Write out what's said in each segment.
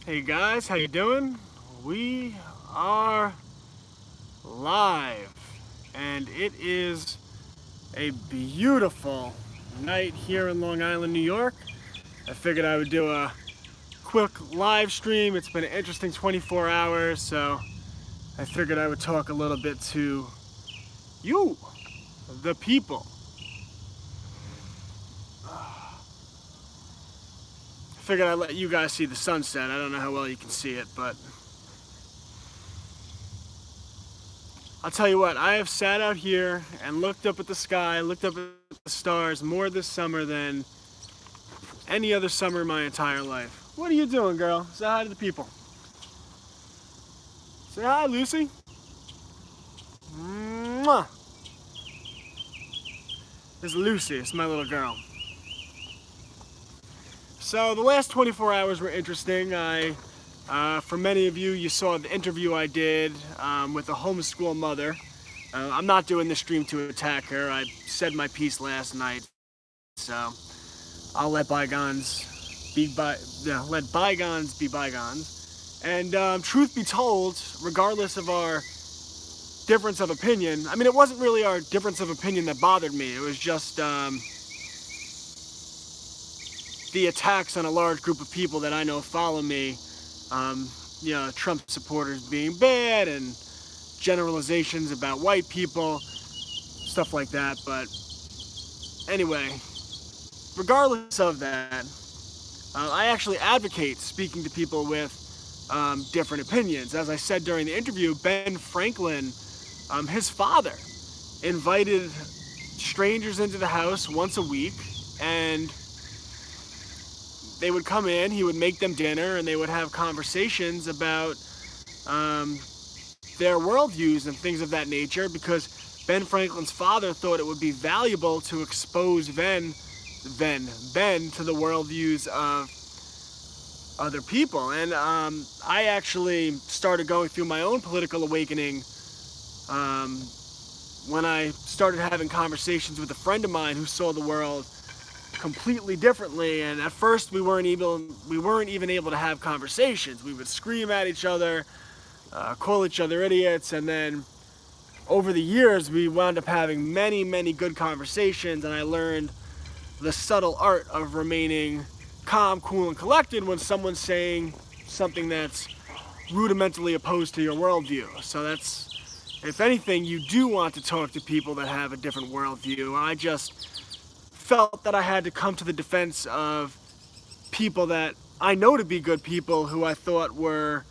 Hey guys, how you doing? We are live, and it is a beautiful night here in Long Island, New York. I figured I would do a quick live stream. It's been an interesting 24 hours, so I figured I would talk a little bit to you, the people. I figured I'd let you guys see the sunset. I don't know how well you can see it, but I'll tell you what, I have sat out here and looked up at the sky, looked up at the stars more this summer than any other summer in my entire life. What are you doing, girl? Say hi to the people. Say hi, Lucy. Mwah. This is Lucy, it's my little girl. So the last 24 hours were interesting. For many of you, you saw the interview I did with a homeschool mother. I'm not doing this stream to attack her. I said my piece last night, so I'll let bygones let bygones be bygones. And truth be told, regardless of our difference of opinion, I mean, it wasn't really our difference of opinion that bothered me. It was just the attacks on a large group of people that I know follow me. Trump supporters being bad and generalizations about white people, stuff like that. But anyway, regardless of that, I actually advocate speaking to people with different opinions. As I said during the interview, Ben Franklin, his father, invited strangers into the house once a week, and they would come in, he would make them dinner, and they would have conversations about their worldviews and things of that nature, because Ben Franklin's father thought it would be valuable to expose Ben to the worldviews of other people. And I actually started going through my own political awakening when I started having conversations with a friend of mine who saw the world completely differently. And at first we weren't even able to have conversations. We would scream at each other, call each other idiots, and then over the years we wound up having many good conversations, and I learned the subtle art of remaining calm, cool, and collected when someone's saying something that's rudimentally opposed to your worldview. So that's, if anything, you do want to talk to people that have a different worldview. I just felt that I had to come to the defense of people that I know to be good people who I thought were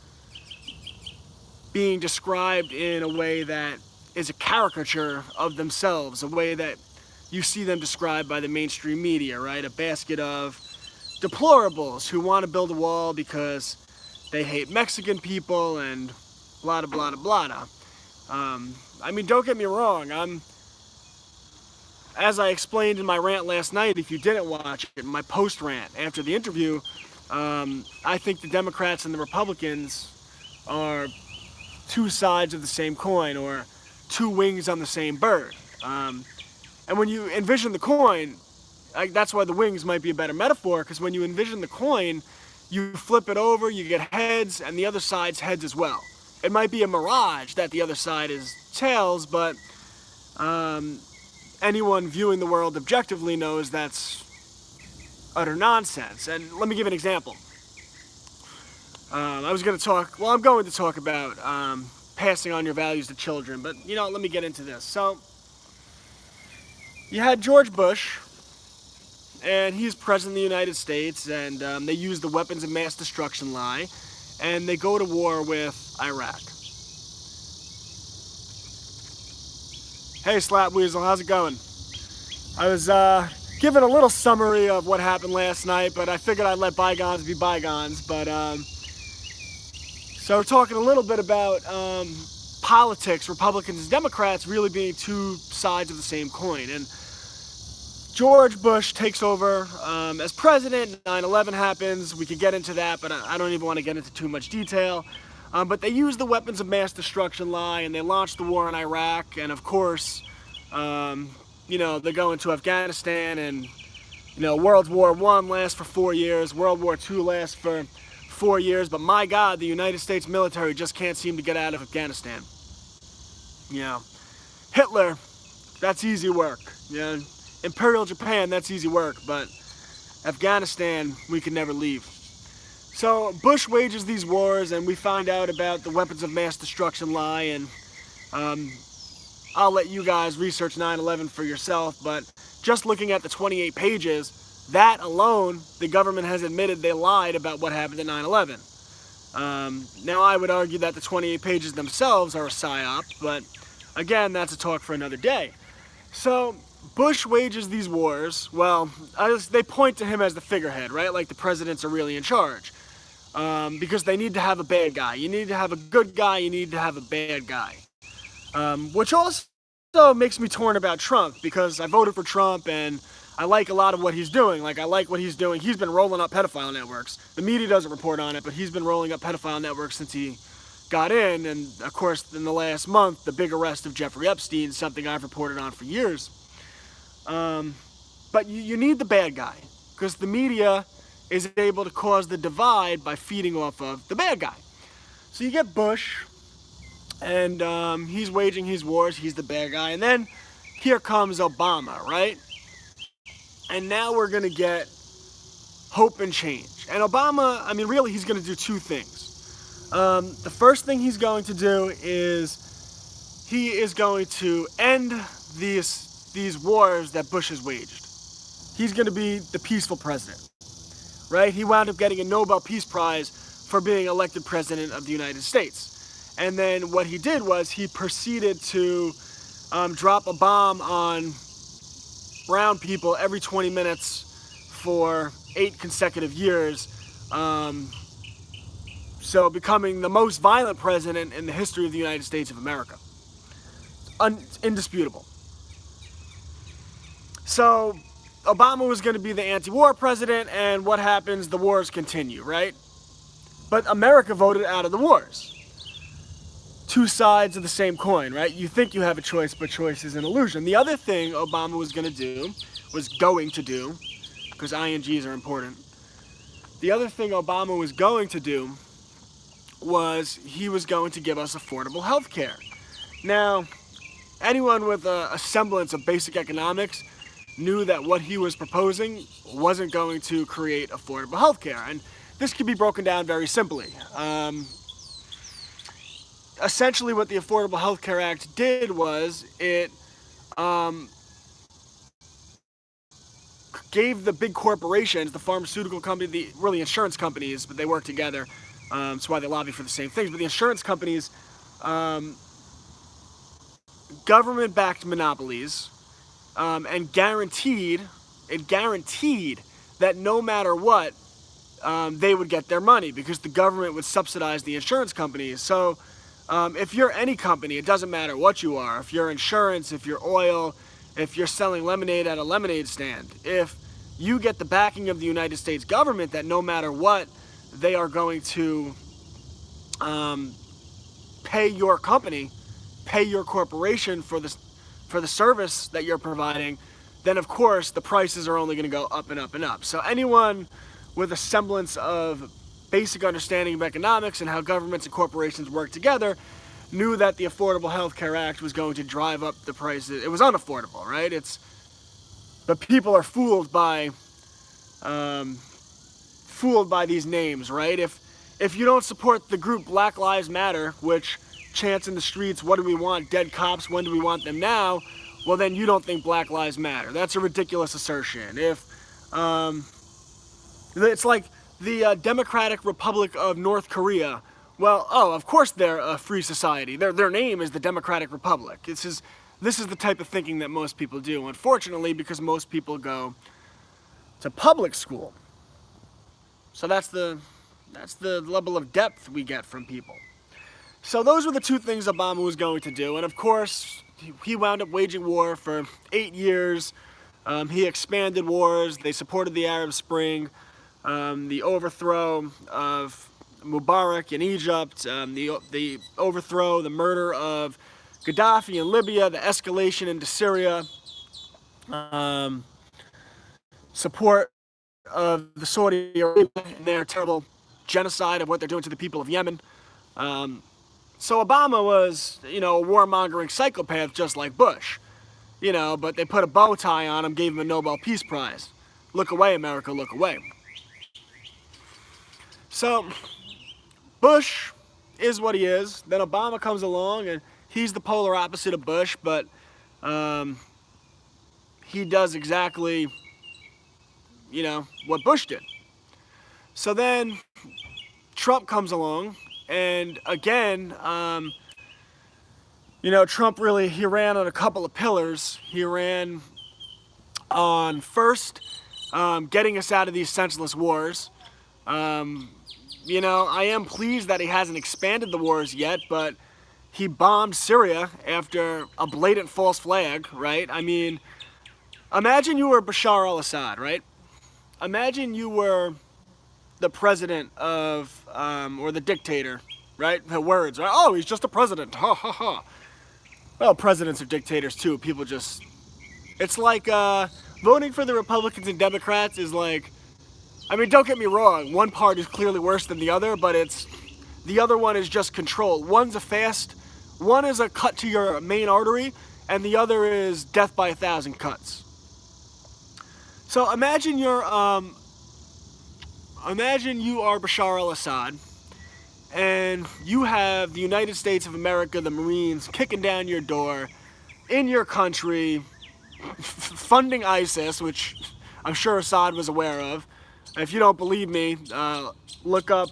being described in a way that is a caricature of themselves, a way that you see them described by the mainstream media, right? A basket of deplorables who want to build a wall because they hate Mexican people and blah, blah, blah, blah. I mean, don't get me wrong, as I explained in my rant last night, if you didn't watch it, my post rant after the interview, I think the Democrats and the Republicans are two sides of the same coin, or two wings on the same bird. And when you envision the coin, that's why the wings might be a better metaphor, because when you envision the coin, you flip it over, you get heads, and the other side's heads as well. It might be a mirage that the other side is tails, but anyone viewing the world objectively knows that's utter nonsense. And let me give an example. I'm going to talk about passing on your values to children, but let me get into this. So, you had George Bush, and he's president of the United States, and they use the weapons of mass destruction lie, and they go to war with Iraq. Hey, Slapweasel, how's it going? I was giving a little summary of what happened last night, but I figured I'd let bygones be bygones. But so we're talking a little bit about politics, Republicans and Democrats really being two sides of the same coin. And George Bush takes over as president, 9/11 happens, we could get into that, but I don't even want to get into too much detail. But they use the weapons of mass destruction lie, and they launch the war in Iraq, and of course, they go into Afghanistan, and World War I lasts for 4 years, World War II lasts for 4 years, but my God, the United States military just can't seem to get out of Afghanistan. Hitler, that's easy work. Imperial Japan, that's easy work, but Afghanistan, we can never leave. So Bush wages these wars, and we find out about the weapons of mass destruction lie, and I'll let you guys research 9/11 for yourself, but just looking at the 28 pages, that alone, the government has admitted they lied about what happened at 9/11. Now I would argue that the 28 pages themselves are a psyop, but again, that's a talk for another day. So Bush wages these wars. Well, they point to him as the figurehead, right? Like the presidents are really in charge. Because they need to have a bad guy. You need to have a good guy, you need to have a bad guy. Which also makes me torn about Trump, because I voted for Trump and I like a lot of what he's doing. Like, I like what he's doing. He's been rolling up pedophile networks. The media doesn't report on it, but he's been rolling up pedophile networks since he got in. And of course, in the last month, the big arrest of Jeffrey Epstein, something I've reported on for years. But you need the bad guy, because the media is able to cause the divide by feeding off of the bad guy. So you get Bush, and he's waging his wars, he's the bad guy. And then here comes Obama, right? And now we're going to get hope and change. And Obama, I mean, really, he's going to do two things. The first thing he's going to do is he is going to end these wars that Bush has waged. He's going to be the peaceful president, right? He wound up getting a Nobel Peace Prize for being elected president of the United States. And then what he did was he proceeded to drop a bomb on brown people every 20 minutes for 8 consecutive years. So becoming the most violent president in the history of the United States of America. Indisputable. So Obama was going to be the anti-war president, and what happens? The wars continue, right? But America voted out of the wars. Two sides of the same coin, right? You think you have a choice, but choice is an illusion. The other thing Obama was going to do, because INGs are important. The other thing Obama was going to do was he was going to give us affordable health care. Now, anyone with a semblance of basic economics knew that what he was proposing wasn't going to create affordable health care. And this can be broken down very simply. Essentially what the Affordable Health Care Act did was it gave the big corporations, the pharmaceutical company, really insurance companies, but they work together, that's why they lobby for the same things, but the insurance companies, government-backed monopolies, and guaranteed that no matter what, they would get their money, because the government would subsidize the insurance companies. So if you're any company, it doesn't matter what you are, if you're insurance, if you're oil, if you're selling lemonade at a lemonade stand, if you get the backing of the United States government that no matter what, they are going to pay your company, pay your corporation for the service that you're providing, then of course the prices are only going to go up and up and up. So anyone with a semblance of basic understanding of economics and how governments and corporations work together knew that the Affordable Health Care Act was going to drive up the prices. It was unaffordable, right? But people are fooled by these names, right? If you don't support the group Black Lives Matter, which chants in the streets, what do we want? Dead cops, when do we want them now? Well, then you don't think Black Lives Matter. That's a ridiculous assertion. It's like the Democratic Republic of North Korea. Well, of course they're a free society. Their name is the Democratic Republic. This is the type of thinking that most people do, unfortunately, because most people go to public school. So that's the level of depth we get from people. So those were the two things Obama was going to do. And of course, he wound up waging war for 8 years. He expanded wars. They supported the Arab Spring, the overthrow of Mubarak in Egypt, the overthrow, the murder of Gaddafi in Libya, the escalation into Syria, support of the Saudi Arabia in their terrible genocide of what they're doing to the people of Yemen. So Obama was, you know, a warmongering psychopath just like Bush, you know, but they put a bow tie on him, gave him a Nobel Peace Prize. Look away, America, look away. So Bush is what he is. Then Obama comes along and he's the polar opposite of Bush, but he does exactly, you know, what Bush did. So then Trump comes along, and again, you know, Trump really, he ran on a couple of pillars. He ran on first, getting us out of these senseless wars. You know, I am pleased that he hasn't expanded the wars yet, but he bombed Syria after a blatant false flag, right? I mean, imagine you were Bashar al-Assad, right? Imagine you were the president of, or the dictator, right? The words, right? Oh, he's just a president, ha ha ha. Well, presidents are dictators too. People just, it's like voting for the Republicans and Democrats is like, I mean, don't get me wrong, one part is clearly worse than the other, but it's, the other one is just control. One is a cut to your main artery, and the other is death by 1,000 cuts. So imagine you are Bashar al-Assad, and you have the United States of America, the Marines, kicking down your door, in your country, funding ISIS, which I'm sure Assad was aware of. If you don't believe me, look up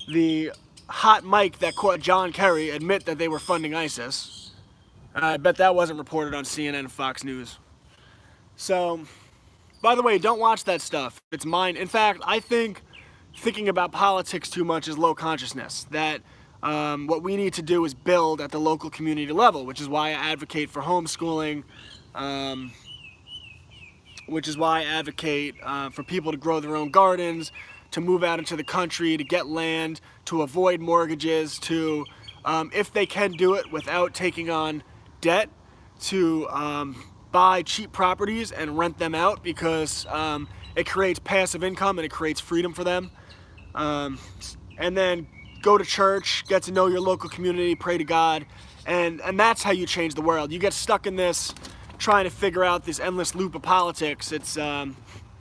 the hot mic that caught John Kerry admit that they were funding ISIS. I bet that wasn't reported on CNN and Fox News. So, by the way, don't watch that stuff. It's mine. In fact, I think thinking about politics too much is low consciousness. That what we need to do is build at the local community level, which is why I advocate for homeschooling, which is why I advocate for people to grow their own gardens, to move out into the country, to get land, to avoid mortgages, to, if they can do it without taking on debt, to buy cheap properties and rent them out, because it creates passive income and it creates freedom for them. And then go to church, get to know your local community, pray to God, and that's how you change the world. You get stuck in this trying to figure out this endless loop of politics. It's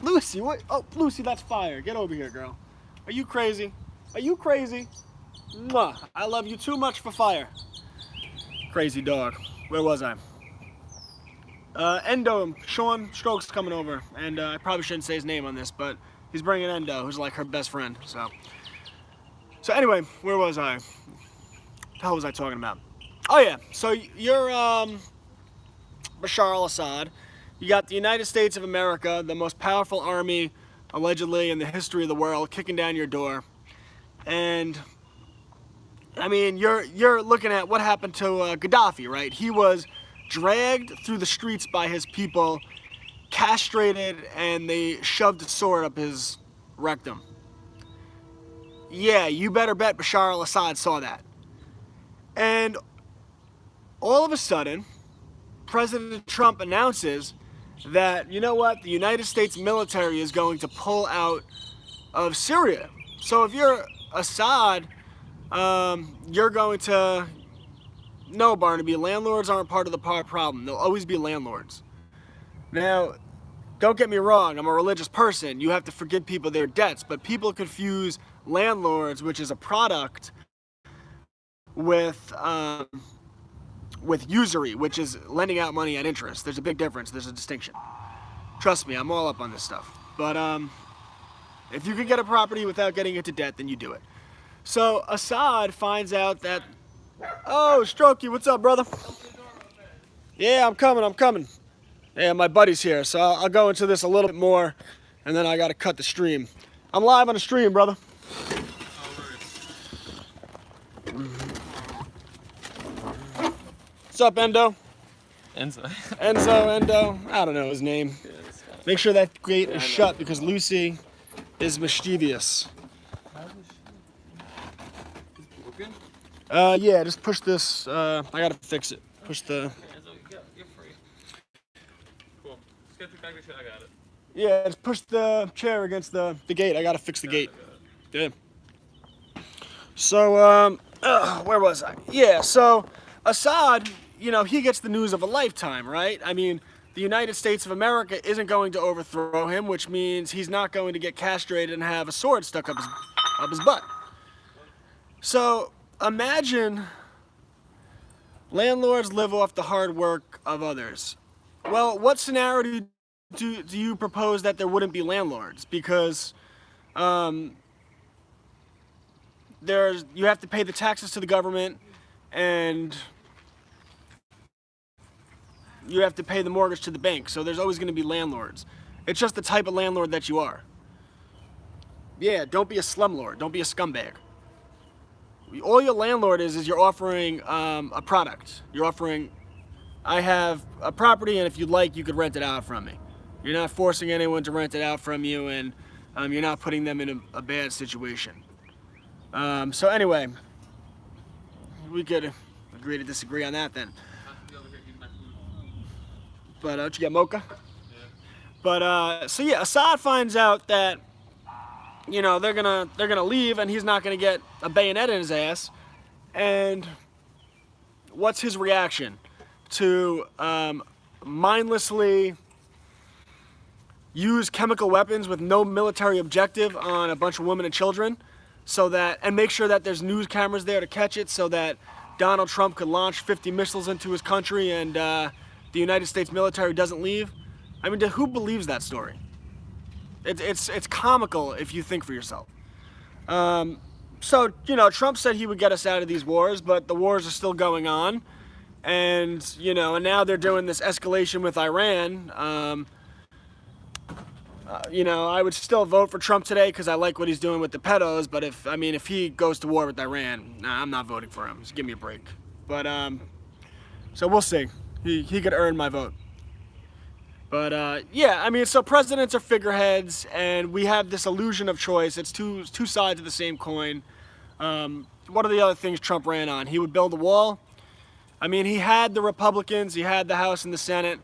Lucy, what? Oh, Lucy, that's fire. Get over here, girl. Are you crazy? Are you crazy? Mwah. I love you too much for fire. Crazy dog. Where was I? Endo, Sean Strokes coming over, and I probably shouldn't say his name on this, but he's bringing Endo, who's like her best friend. So anyway, where was I? What the hell was I talking about? Oh yeah, so you're Bashar al-Assad. You got the United States of America, the most powerful army, allegedly, in the history of the world, kicking down your door. And, I mean, you're looking at what happened to Gaddafi, right? He was dragged through the streets by his people, castrated, and they shoved a sword up his rectum. Yeah, you better bet Bashar al-Assad saw that. And all of a sudden, President Trump announces that, you know what, the United States military is going to pull out of Syria. So if you're Assad, you're going to, no, Barnaby, landlords aren't part of the problem. They'll always be landlords. Now, don't get me wrong, I'm a religious person. You have to forgive people their debts, but people confuse landlords, which is a product, with usury, which is lending out money at interest. There's a big difference. There's a distinction. Trust me, I'm all up on this stuff. But if you can get a property without getting into debt, then you do it. So Assad finds out that, oh, Strokey, what's up, brother? Yeah, I'm coming. Yeah, my buddy's here, so I'll go into this a little bit more, and then I gotta cut the stream. I'm live on the stream, brother. What's up, Endo? Endo. I don't know his name. Yeah, make sure that gate is shut because Lucy is mischievous. Yeah, just push this. I gotta fix it. Push the. You're free. Cool. Just get the back of the shit. I got it. Yeah, just push the chair against the gate. I gotta fix the gate. Yeah. So, where was I? Yeah, so Assad, you know, he gets the news of a lifetime, right? I mean, the United States of America isn't going to overthrow him, which means he's not going to get castrated and have a sword stuck up his butt. So, imagine landlords live off the hard work of others. Well, what scenario do you propose that there wouldn't be landlords? Because you have to pay the taxes to the government, and you have to pay the mortgage to the bank. So there's always going to be landlords. It's just the type of landlord that you are. Yeah, don't be a slumlord. Don't be a scumbag. All your landlord is you're offering a product. You're offering, I have a property, and if you'd like, you could rent it out from me. You're not forcing anyone to rent it out from you, and you're not putting them in a bad situation. So anyway, we could agree to disagree on that then. But did you get mocha? Yeah. But so yeah, Assad finds out that, you know, they're gonna leave, and he's not gonna get a bayonet in his ass. And what's his reaction? To mindlessly use chemical weapons with no military objective on a bunch of women and children, and make sure that there's news cameras there to catch it, so that Donald Trump could launch 50 missiles into his country, and the United States military doesn't leave. I mean, who believes that story? It's comical if you think for yourself. So, you know, Trump said he would get us out of these wars, but the wars are still going on. And, you know, and now they're doing this escalation with Iran. You know, I would still vote for Trump today because I like what he's doing with the pedos. But if he goes to war with Iran, nah, I'm not voting for him. Just give me a break. But, so we'll see. He could earn my vote. But yeah, I mean, so presidents are figureheads, and we have this illusion of choice. It's two sides of the same coin. What are the other things Trump ran on? He would build a wall. I mean, he had the Republicans, he had the House and the Senate,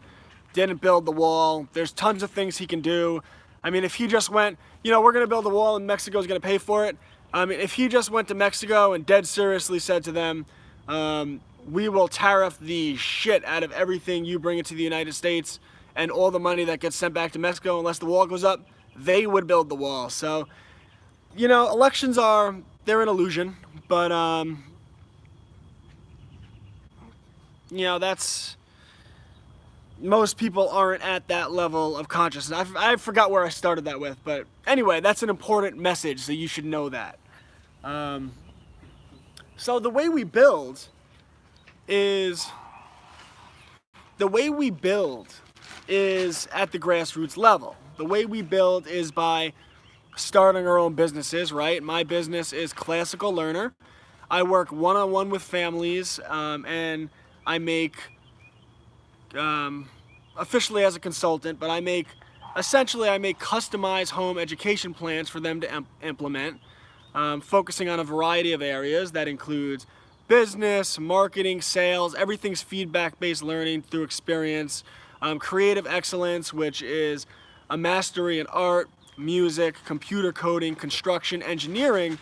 didn't build the wall. There's tons of things he can do. I mean, if he just went, you know, we're going to build a wall and Mexico's going to pay for it. I mean, if he just went to Mexico and dead seriously said to them, we will tariff the shit out of everything you bring into the United States, and all the money that gets sent back to Mexico unless the wall goes up, they would build the wall. So, you know, elections they're an illusion, but, you know, most people aren't at that level of consciousness. I forgot where I started that with, but anyway, that's an important message, so you should know that. So the way we build is at the grassroots level. The way we build is by starting our own businesses, right? My business is Classical Learner. I work one-on-one with families, and I make, officially as a consultant, but I make customized home education plans for them to implement, focusing on a variety of areas. That includes business, marketing, sales. Everything's feedback-based learning through experience. Creative excellence, which is a mastery in art, music, computer coding, construction, engineering.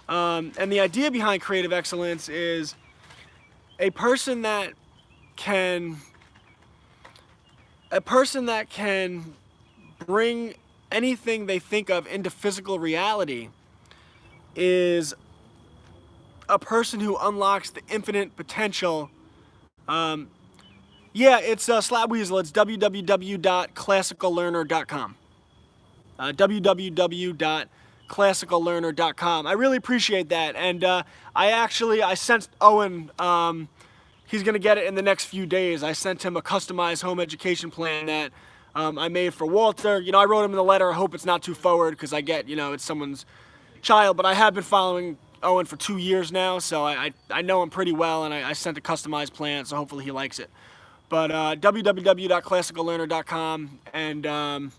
And the idea behind creative excellence is a person that can bring anything they think of into physical reality is a person who unlocks the infinite potential. Yeah, it's Slapweasel. It's www.classicallearner.com. www.classicallearner.com. I really appreciate that. And I sent Owen, he's going to get it in the next few days. I sent him a customized home education plan that I made for Walter. You know, I wrote him in the letter. I hope it's not too forward because I get, you know, it's someone's child. But I have been following Owen for 2 years now, so I know him pretty well, and I sent a customized plan, so hopefully he likes it. But www.classicallearner.com, and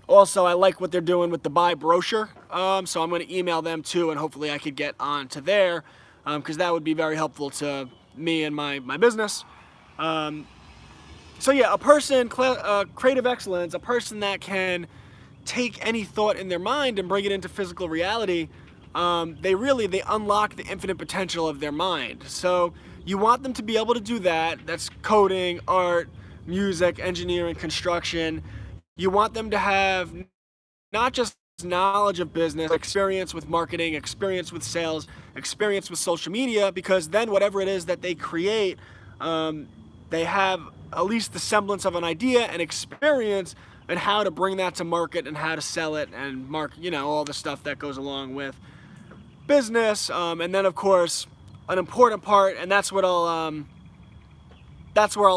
also I like what they're doing with the buy brochure, so I'm going to email them too, and hopefully I could get on to there, because that would be very helpful to me and my business. So yeah, creative excellence, a person that can take any thought in their mind and bring it into physical reality. they unlock the infinite potential of their mind. So you want them to be able to do that. That's coding, art, music, engineering, construction. You want them to have not just knowledge of business, experience with marketing, experience with sales, experience with social media, because then whatever it is that they create, they have at least the semblance of an idea and experience and how to bring that to market and how to sell it and market, all the stuff that goes along with business. And then of course, an important part, and that's where I'll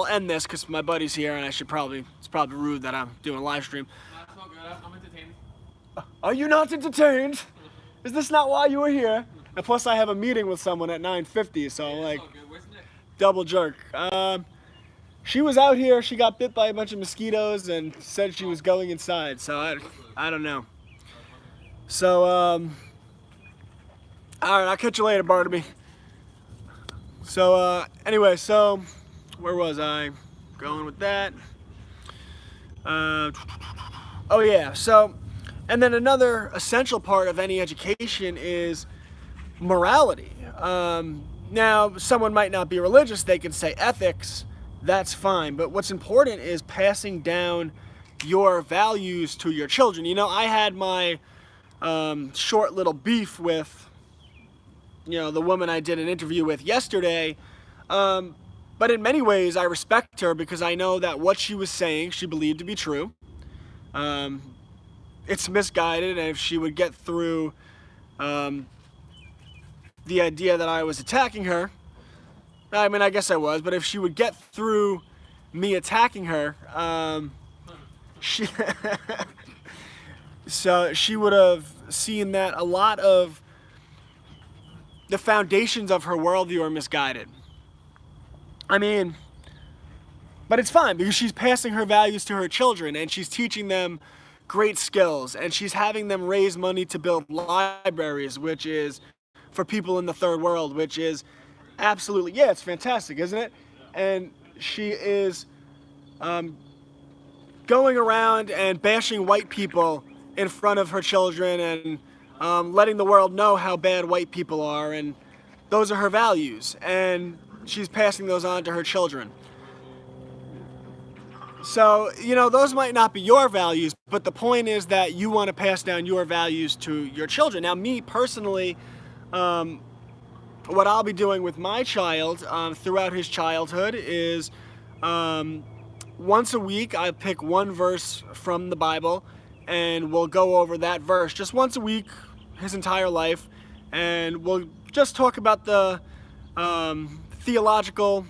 end this because my buddy's here and it's probably rude that I'm doing a live stream. That's all good. I'm entertained. Are you not entertained? Is this not why you were here? And plus I have a meeting with someone at 9:50, so I'm like, All good. Where's Nick? double jerk. She was out here, she got bit by a bunch of mosquitoes and said she was going inside, so I don't know. So, alright, I'll catch you later, Barnaby. So, anyway, so, where was I going with that? Oh yeah, so, and then another essential part of any education is morality. Now, someone might not be religious, they can say ethics, that's fine. But what's important is passing down your values to your children. I had my short little beef with, the woman I did an interview with yesterday. But in many ways, I respect her because I know that what she was saying, she believed to be true. It's misguided, and if she would get through the idea that I was attacking her, I mean, I guess I was, but if she would get through me attacking her, so she would have seen that a lot of the foundations of her worldview are misguided. I mean, but it's fine because she's passing her values to her children and she's teaching them great skills and she's having them raise money to build libraries, which is for people in the third world, which is absolutely, yeah, it's fantastic, isn't it? And she is going around and bashing white people in front of her children and letting the world know how bad white people are, and those are her values, and she's passing those on to her children. So, those might not be your values, but the point is that you want to pass down your values to your children. Now, me personally, what I'll be doing with my child throughout his childhood is once a week I pick one verse from the Bible and we'll go over that verse just once a week his entire life, and we'll just talk about the theological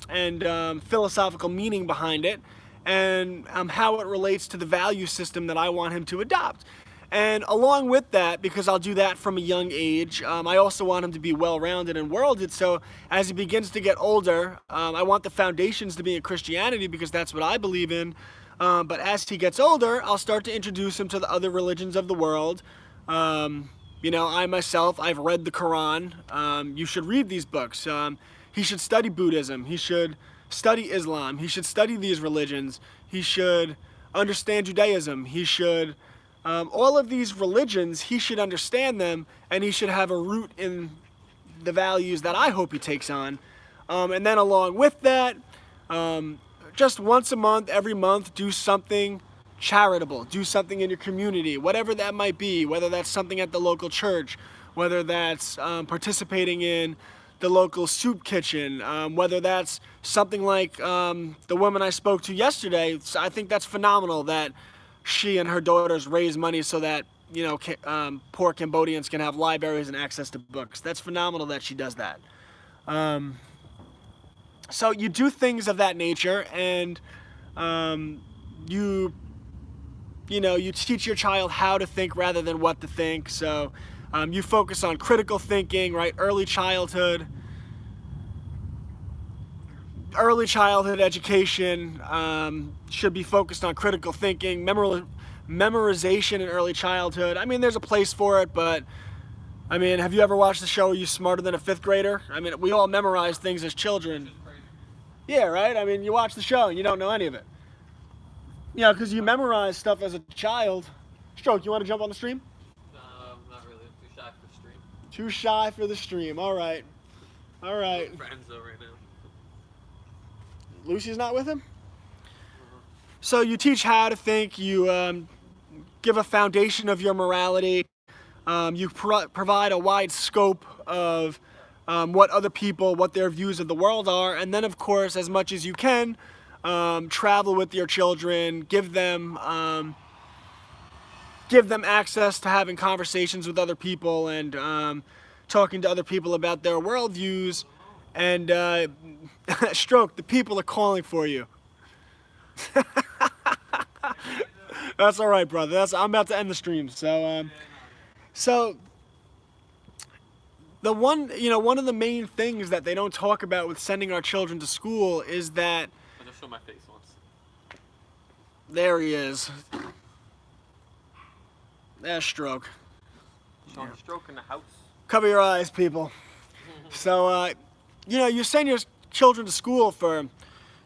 and philosophical meaning behind it and how it relates to the value system that I want him to adopt. And along with that, because I'll do that from a young age, I also want him to be well-rounded and worlded. So as he begins to get older, I want the foundations to be in Christianity because that's what I believe in. But as he gets older, I'll start to introduce him to the other religions of the world. I myself, I've read the Quran. You should read these books. He should study Buddhism. He should study Islam. He should study these religions. He should understand Judaism. He should... all of these religions, he should understand them, and he should have a root in the values that I hope he takes on. And then along with that, just once a month, every month, do something charitable. Do something in your community, whatever that might be, whether that's something at the local church, whether that's participating in the local soup kitchen, whether that's something like the woman I spoke to yesterday. I think that's phenomenal that she and her daughters raise money so that, poor Cambodians can have libraries and access to books. That's phenomenal that she does that. So you do things of that nature, and you teach your child how to think rather than what to think. So you focus on critical thinking, right? Early childhood education should be focused on critical thinking, memorization in early childhood. I mean, there's a place for it, but I mean, have you ever watched the show Are You Smarter Than a Fifth Grader? I mean, we all memorize things as children. Yeah, right? I mean, you watch the show and you don't know any of it. Because you memorize stuff as a child. Stroke, you want to jump on the stream? Not really. Too shy. for stream. Too shy for the stream. All right. All right. Friends though right now. Lucy's not with him? So you teach how to think, you give a foundation of your morality, you provide a wide scope of what other people, what their views of the world are, and then of course, as much as you can, travel with your children, give them access to having conversations with other people and talking to other people about their worldviews. And Stroke, the people are calling for you. That's all right, brother. I'm about to end the stream. So one of the main things that they don't talk about with sending our children to school is that. I'll just show my face once. There he is. There's Stroke. Showing Stroke in the house. Cover your eyes, people. So, you send your children to school for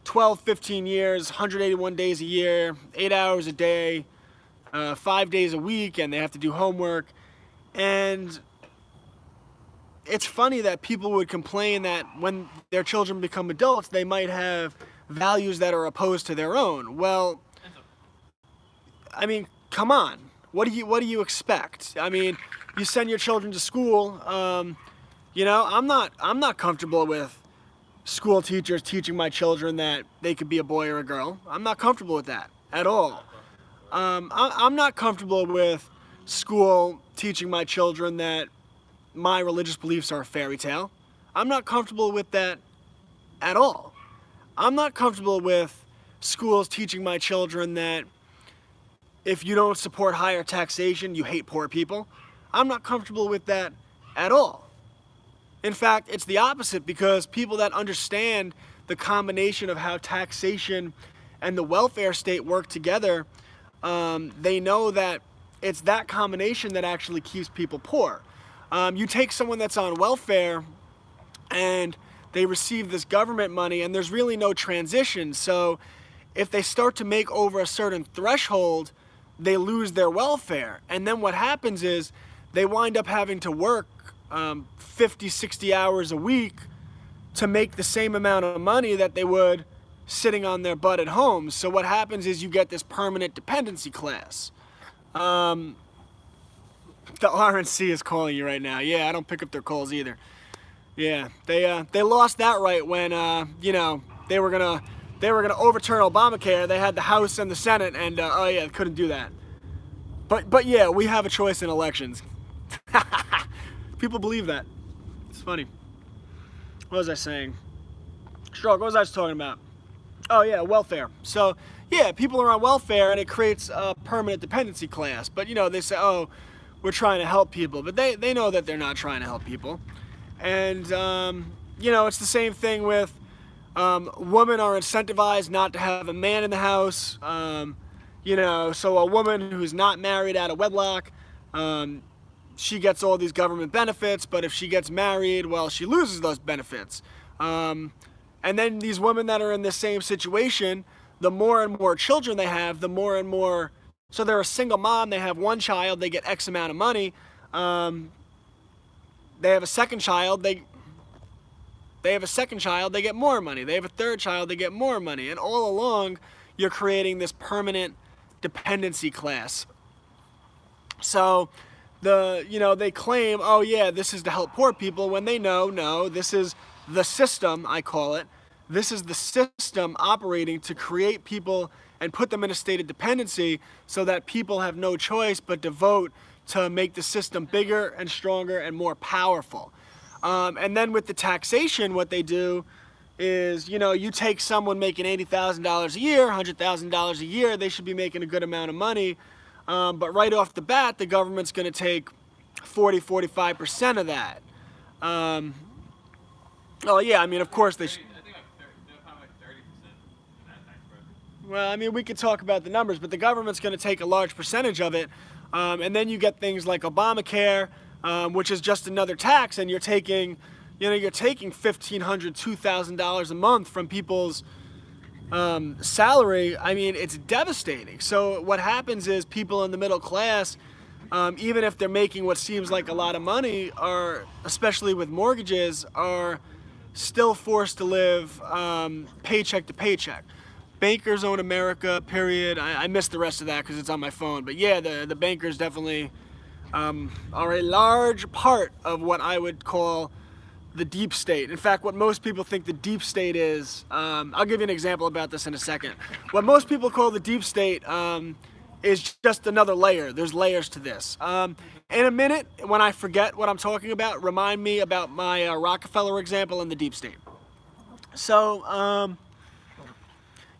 12, 15 years, 181 days a year, 8 hours a day, 5 days a week, and they have to do homework. And it's funny that people would complain that when their children become adults, they might have values that are opposed to their own. Well, I mean, come on. What do you expect? I mean, you send your children to school. I'm not comfortable with school teachers teaching my children that they could be a boy or a girl. I'm not comfortable with that at all. I'm not comfortable with school teaching my children that my religious beliefs are a fairy tale. I'm not comfortable with that at all. I'm not comfortable with schools teaching my children that if you don't support higher taxation, you hate poor people. I'm not comfortable with that at all. In fact, it's the opposite, because people that understand the combination of how taxation and the welfare state work together, they know that it's that combination that actually keeps people poor. You take someone that's on welfare and they receive this government money and there's really no transition. So if they start to make over a certain threshold, they lose their welfare. And then what happens is they wind up having to work 50, 60 hours a week to make the same amount of money that they would sitting on their butt at home. So what happens is you get this permanent dependency class. The RNC is calling you right now. Yeah, I don't pick up their calls either. Yeah, they lost that right when they were gonna overturn Obamacare. They had the House and the Senate, and they couldn't do that. But yeah, we have a choice in elections. People believe that. It's funny. What was I saying? Stroke, what was I just talking about? Oh yeah, welfare. So yeah, people are on welfare and it creates a permanent dependency class. But they say, oh, we're trying to help people. But they know that they're not trying to help people. And it's the same thing with women are incentivized not to have a man in the house. So a woman who's not married out of wedlock, she gets all these government benefits, but if she gets married, well, she loses those benefits. And then these women that are in the same situation, the more and more children they have, the more and more, so they're a single mom, they have one child, they get X amount of money. They have a second child, they get more money. They have a third child, they get more money. And all along, you're creating this permanent dependency class. So they claim, oh yeah, this is to help poor people, when they know, no, this is the system, I call it. This is the system operating to create people and put them in a state of dependency so that people have no choice but to vote to make the system bigger and stronger and more powerful. And then with the taxation, what they do is, you take someone making $80,000 a year, $100,000 a year, they should be making a good amount of money. But right off the bat, the government's going to take 45% of that. Of course they should. I think like 30% in that tax bracket. Well, we could talk about the numbers, but the government's going to take a large percentage of it. And then you get things like Obamacare, which is just another tax, and you're taking $1,500, $2,000 a month from people's salary. It's devastating. So what happens is people in the middle class, even if they're making what seems like a lot of money, are, especially with mortgages, are still forced to live paycheck to paycheck. Bankers own America, period. I missed the rest of that because it's on my phone. But yeah, the bankers definitely are a large part of what I would call the deep state. In fact, what most people think the deep state is, I'll give you an example about this in a second. What most people call the deep state is just another layer. There's layers to this. In a minute, when I forget what I'm talking about, remind me about my Rockefeller example and the deep state. So,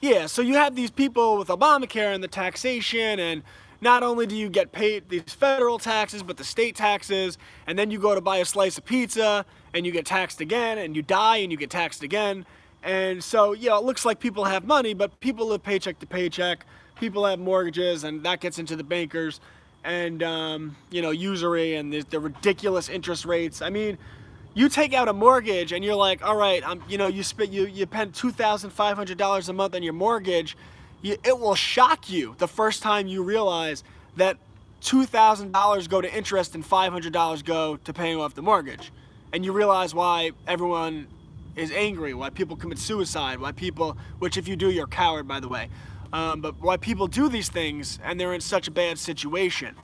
yeah, so you have these people with Obamacare and the taxation, and not only do you get paid these federal taxes, but the state taxes, and then you go to buy a slice of pizza, and you get taxed again, and you die, and you get taxed again. And so, yeah, it looks like people have money, but people live paycheck to paycheck. People have mortgages, and that gets into the bankers, and, you know, usury, and the ridiculous interest rates. I mean, you take out a mortgage, and you're like, all right, you know, you spend $2,500 a month on your mortgage. It will shock you the first time you realize that $2,000 go to interest and $500 go to paying off the mortgage. And you realize why everyone is angry, why people commit suicide, why people, which if you do, you're a coward, by the way, but why people do these things and they're in such a bad situation.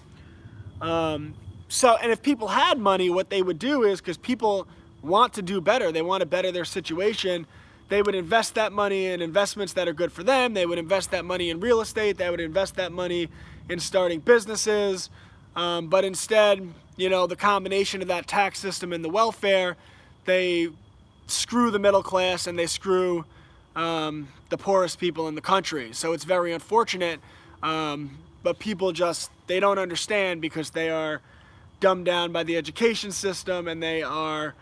And if people had money, what they would do is, because people want to do better, they want to better their situation, they would invest that money in investments that are good for them. They would invest that money in real estate. They would invest that money in starting businesses. But instead, you know, the combination of that tax system and the welfare, they screw the middle class and they screw the poorest people in the country. So it's very unfortunate. But people just, they don't understand because they are dumbed down by the education system, and they are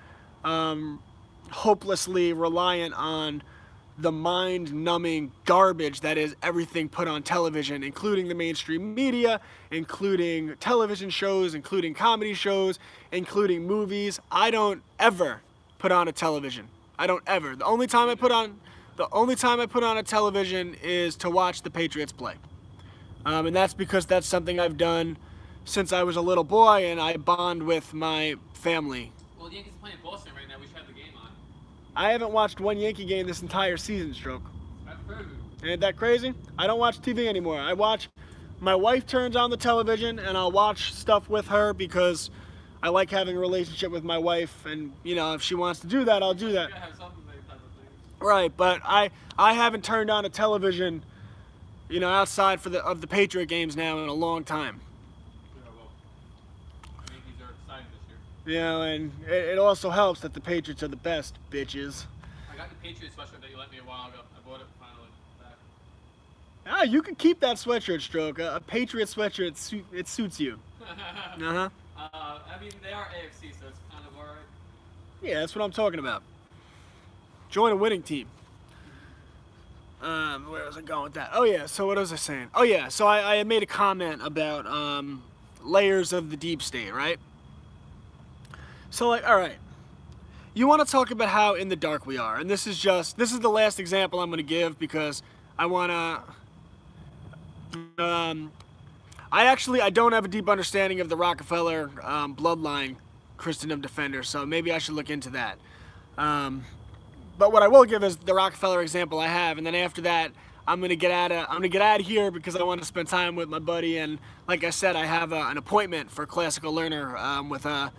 hopelessly reliant on the mind-numbing garbage that is everything put on television, including the mainstream media, including television shows, including comedy shows, including movies. I don't ever put on a television. I don't ever. The only time I put on a television is to watch the Patriots play. And that's because that's something I've done since I was a little boy, and I bond with my family. Well, the Yankees are playing Boston right now. We should have the game on. I haven't watched one Yankee game this entire season, Stroke. That's crazy. Ain't that crazy? I don't watch TV anymore. My wife turns on the television, and I'll watch stuff with her because I like having a relationship with my wife, and, you know, if she wants to do that, I'll do that. You gotta have something like type of thing. Right, but I haven't turned on a television, you know, outside of the Patriot games now in a long time. Yeah, well, the Yankees are exciting this year. You know, and it also helps that the Patriots are the best, bitches. I got the Patriots sweatshirt that you lent me a while ago. I bought it finally back. Ah, you can keep that sweatshirt, Stroke. A Patriot sweatshirt, it suits you. Uh-huh. I mean, they are AFC, so it's kind of alright. Yeah, that's what I'm talking about. Join a winning team. Where was I going with that? Oh yeah, so what was I saying? Oh yeah, so I made a comment about layers of the deep state, right? So like, all right, you want to talk about how in the dark we are, and this is the last example I'm going to give because I want to. I don't have a deep understanding of the Rockefeller bloodline Christendom defender, so maybe I should look into that. But what I will give is the Rockefeller example I have, and then after that, I'm gonna get out of here because I want to spend time with my buddy, and like I said, I have an appointment for Classical Learner with a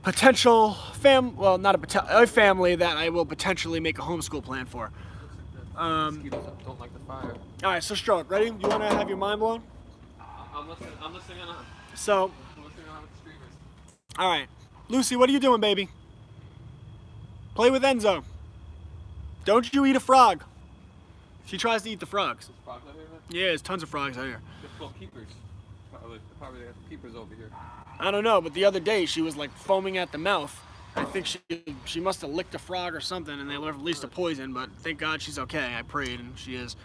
potential a family that I will potentially make a homeschool plan for. Mosquitoes don't like the fire. All right, so Stroke, ready? You want to have your mind blown? I'm listening on. So, I'm listening on with the streamers. all right, Lucy, what are you doing, baby? Play with Enzo. Don't you eat a frog. She tries to eat the frogs. There's frogs out here, man? Yeah, there's tons of frogs out here. They're called keepers. Probably they have keepers over here. I don't know, but the other day she was like foaming at the mouth. I think she must have licked a frog or something, and they released a poison. But thank God she's okay. I prayed, and she is.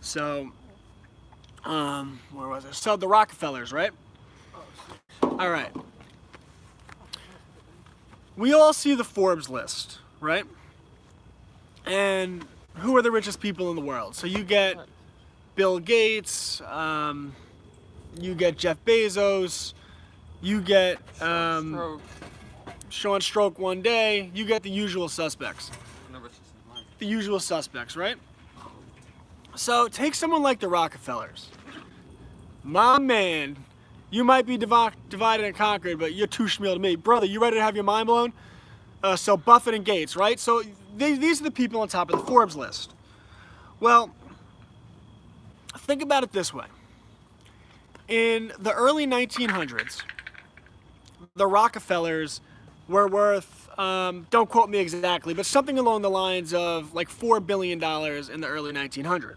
So, where was it? So the Rockefellers, right? All right. We all see the Forbes list, right? And who are the richest people in the world? So you get Bill Gates, you get Jeff Bezos, you get Stroke. Sean Stroke one day, you get the usual suspects. Number 69. The usual suspects, right? So take someone like the Rockefellers. My man, you might be divided and conquered, but you're too schmeal to me. Brother, you ready to have your mind blown? So Buffett and Gates, right? So these are the people on top of the Forbes list. Well, think about it this way. In the early 1900s, the Rockefellers were worth, don't quote me exactly, but something along the lines of like $4 billion in the early 1900s.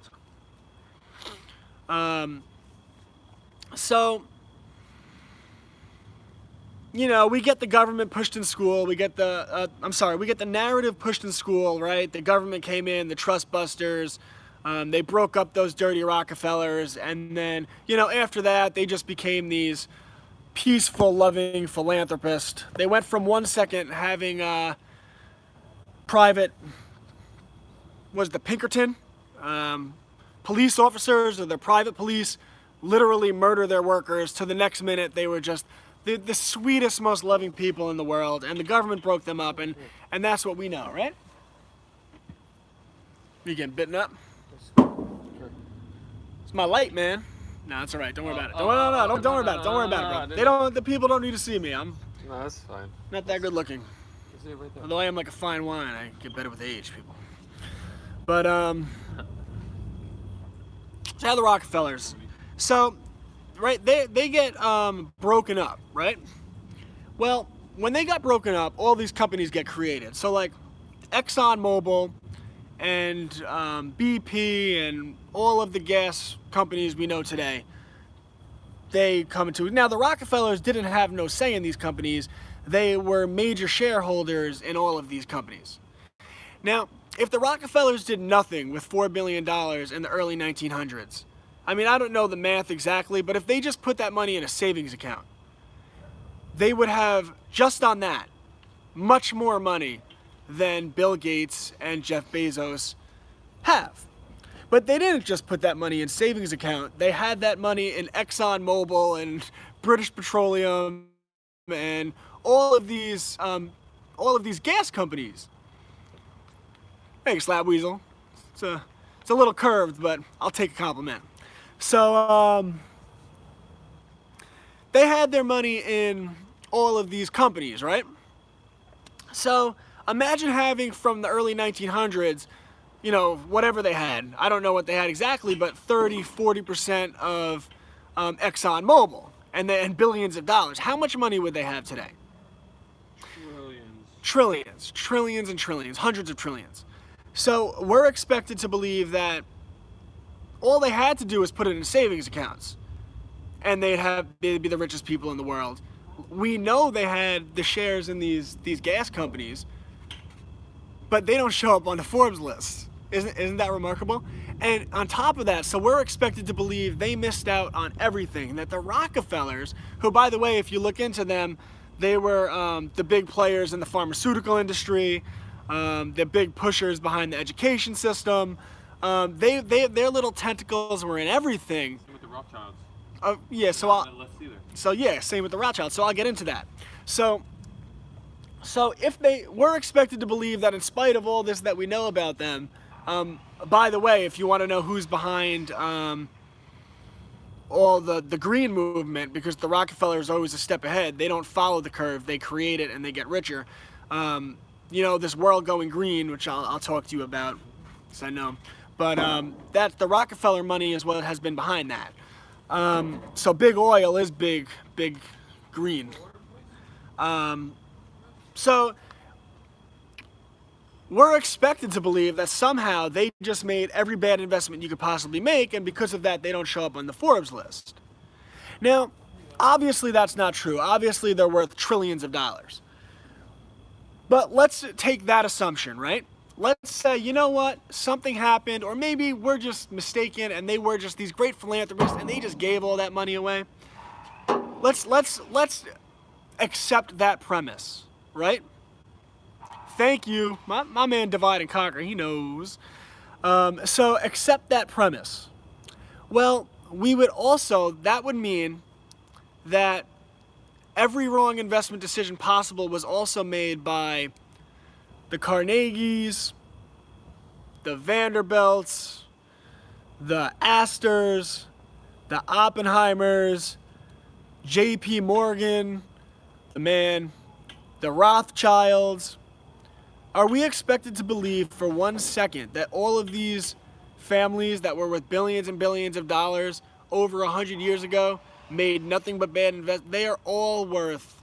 So, you know, we get the government pushed in school, we get the, we get the narrative pushed in school, right? The government came in, the trust busters, they broke up those dirty Rockefellers, and then, you know, after that, they just became these peaceful, loving philanthropists. They went from 1 second having private, was the Pinkerton? Police officers or the private police literally murder their workers, to the next minute they were just the sweetest, most loving people in the world, and the government broke them up, and that's what we know, right? You getting bitten up? It's my light, man. No, it's all right. Don't worry about it. Don't worry about it. Don't worry about it. Don't worry about it, bro. The people don't need to see me. I'm No, that's fine. not that good looking. You see it right there. Although I am like a fine wine, I get better with age, people. But so how the Rockefellers. So, right, they get broken up, right? Well, when they got broken up, all these companies get created. So like ExxonMobil and BP and all of the gas companies we know today, they come into. Now the Rockefellers didn't have no say in these companies. They were major shareholders in all of these companies. Now, if the Rockefellers did nothing with $4 billion in the early 1900s, I mean, I don't know the math exactly, but if they just put that money in a savings account, they would have, just on that, much more money than Bill Gates and Jeff Bezos have. But they didn't just put that money in savings account. They had that money in ExxonMobil and British Petroleum and all of these gas companies. Thanks, Slap Weasel. It's a little curved, but I'll take a compliment. So they had their money in all of these companies, right? So imagine having, from the early 1900s, you know, whatever they had. I don't know what they had exactly, but 30-40% of ExxonMobil, and billions of dollars. How much money would they have today? Trillions and trillions, hundreds of trillions. So we're expected to believe that all they had to do was put it in savings accounts, and they'd be the richest people in the world. We know they had the shares in these gas companies, but they don't show up on the Forbes list. Isn't that remarkable? And on top of that, so we're expected to believe they missed out on everything. That the Rockefellers, who, by the way, if you look into them, they were the big players in the pharmaceutical industry, the big pushers behind the education system. Their little tentacles were in everything. Same with the Rothschilds. Yeah, same with the Rothschilds. So I'll get into that. So if they were expected to believe that, in spite of all this that we know about them, by the way, if you want to know who's behind all the green movement, because the Rockefellers are always a step ahead. They don't follow the curve. They create it and they get richer. You know, this world going green, which I'll talk to you about, because I know. But that's the Rockefeller money is what has been behind that. So big oil is big green. So we're expected to believe that somehow they just made every bad investment you could possibly make, and because of that, they don't show up on the Forbes list. Now, obviously that's not true. Obviously they're worth trillions of dollars. But let's take that assumption, right? Let's say, you know what, something happened, or maybe we're just mistaken and they were just these great philanthropists and they just gave all that money away. Let's accept that premise, right? Thank you. My man Divide and Conquer, he knows. So accept that premise. Well, that would mean that every wrong investment decision possible was also made by the Carnegies, the Vanderbilts, the Astors, the Oppenheimers, J.P. Morgan, the Rothschilds. Are we expected to believe for 1 second that all of these families that were worth billions and billions of dollars over 100 years ago made nothing but bad investments? They are all worth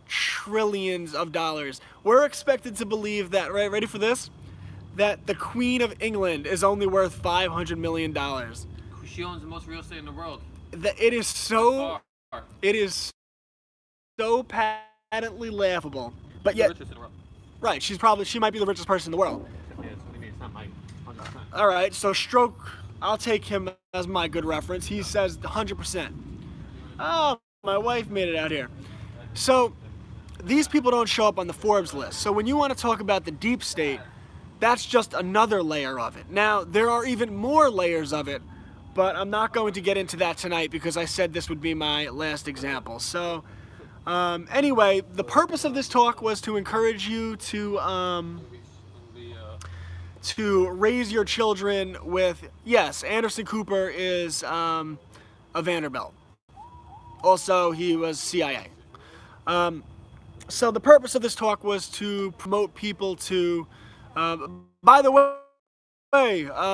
trillions of dollars. We're expected to believe that, right, ready for this? That the Queen of England is only worth $500 million. She owns the most real estate in the world. It is so patently laughable. But yet, the richest in the world. right, she might be the richest person in the world. Yeah, so what do you mean? It's not mine. 100%. All right, so Stroke, I'll take him as my good reference. He says 100%. Oh, my wife made it out here. So these people don't show up on the Forbes list. So when you want to talk about the deep state, that's just another layer of it. Now, there are even more layers of it, but I'm not going to get into that tonight because I said this would be my last example. So anyway, the purpose of this talk was to encourage you to raise your children with, yes, Anderson Cooper is a Vanderbilt. Also, he was CIA. So the purpose of this talk was to promote people to, by the way,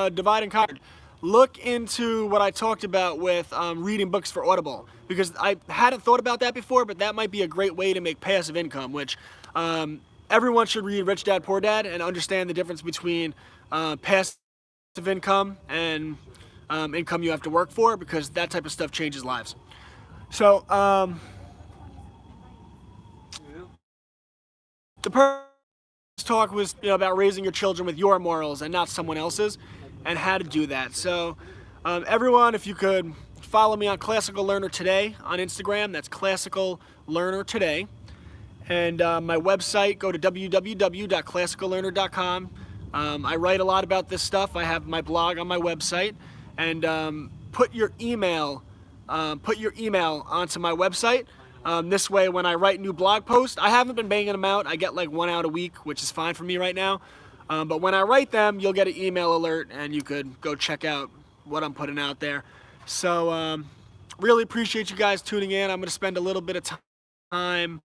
divide and conquer. Look into what I talked about with reading books for Audible, because I hadn't thought about that before, but that might be a great way to make passive income, which everyone should read Rich Dad, Poor Dad and understand the difference between passive income and income you have to work for, because that type of stuff changes lives. So the purpose of this talk was about raising your children with your morals and not someone else's, and how to do that. So everyone, if you could follow me on Classical Learner Today on Instagram. That's Classical Learner Today. And my website, go to www.classicallearner.com. I write a lot about this stuff. I have my blog on my website. And put your email onto my website. This way, when I write new blog posts, I haven't been banging them out. I get like 1 out a week, which is fine for me right now. But when I write them, you'll get an email alert, and you could go check out what I'm putting out there. So really appreciate you guys tuning in. I'm going to spend a little bit of time.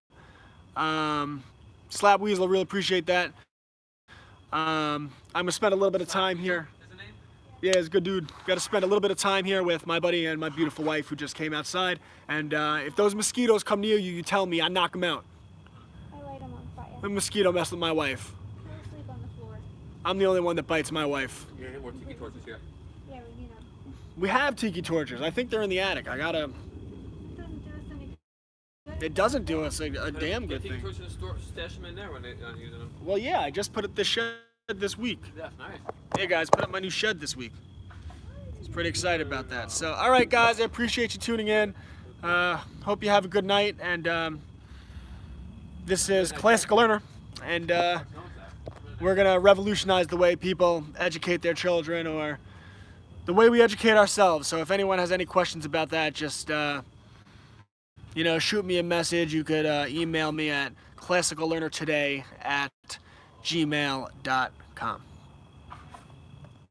Slap Weasel, really appreciate that. I'm going to spend a little bit of time here. Yeah, it's a good dude. Got to spend a little bit of time here with my buddy and my beautiful wife who just came outside. And if those mosquitoes come near you, you tell me. I knock them out. I light them on fire. The mosquito messed with my wife. I sleep on the floor. I'm the only one that bites my wife. You need more tiki torches here. Yeah, we do know. We have tiki torches. I think they're in the attic. I gotta. Doesn't do us any good. It doesn't do us a damn good Tiki thing. torches in the store, stash them in there when they're not using them. Well, yeah, I just put it this shed this week. That's nice. Hey guys, put up my new shed this week. I was pretty excited about that. So, all right, guys, I appreciate you tuning in. Hope you have a good night. And this is Classical Learner, and we're gonna revolutionize the way people educate their children, or the way we educate ourselves. So, if anyone has any questions about that, just shoot me a message. You could email me at classicallearnertoday@gmail.com.